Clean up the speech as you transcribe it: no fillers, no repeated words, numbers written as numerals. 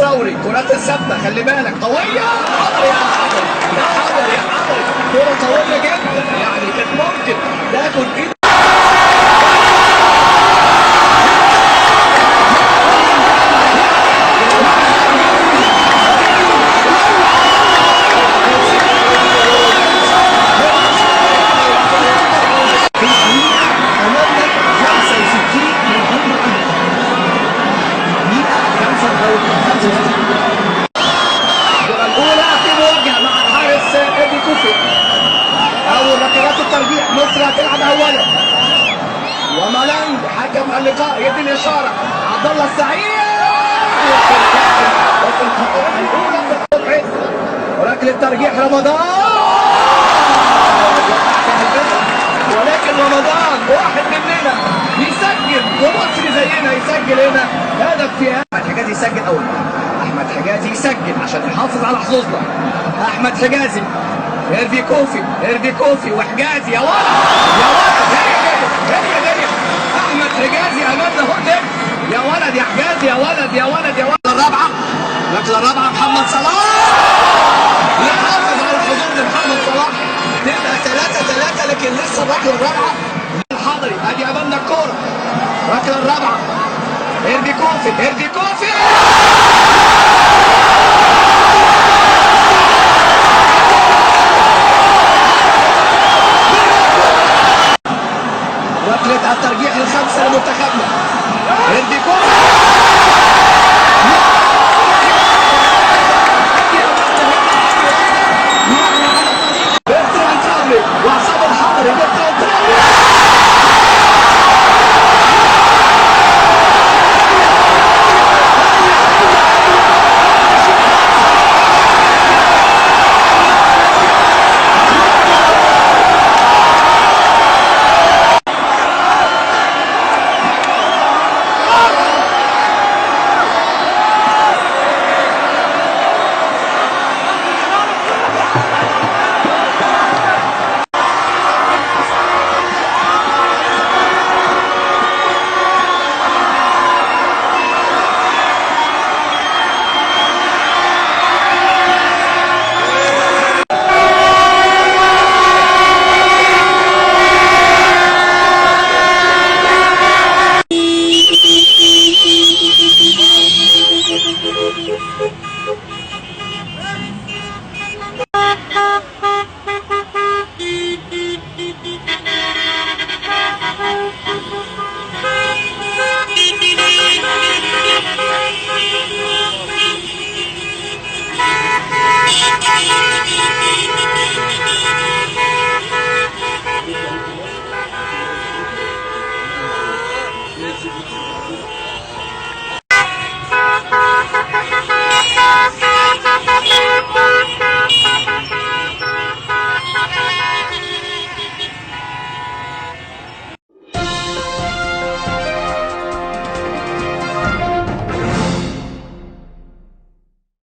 التراوري، كرات الثابته خلي بالك قويه. حضري يا حضري، يا حضري يا حضري، كره قويه جدا يعني كان ممكن تاخد ايد. مصر هتلعب اولا وملانج حكم اللقاء يدي الاشاره. عبد الله السعيد وركله ترجيح رمضان، ولكن رمضان واحد مننا يسجل ومصري زينا يسجل هنا هدف في احمد حجازي. يسجل اول احمد حجازي يسجل عشان يحافظ على حظوظنا. احمد حجازي، هيرفي كوفي، هيرفي كوفي وحجازي. يا ولد يا ولد، هي احمد حجازي امامنا هو. يا ولد يا حجازي، يا ولد يا ولد يا ولد. الرابعه، الركله الرابعه محمد صلاح يحافظ على حظوظ محمد صلاح. تبقى 3-3 لكن لسه الركله الرابعه. الحضري ادي امامنا الكوره، الركله الرابعه. هيرفي كوفي، هيرفي كوفي ركلة الترجيح الخامسة لمنتخبنا. هيرفي كوفي برتراند تراوري وعصام الحضري. برتراند تراوري Thank you.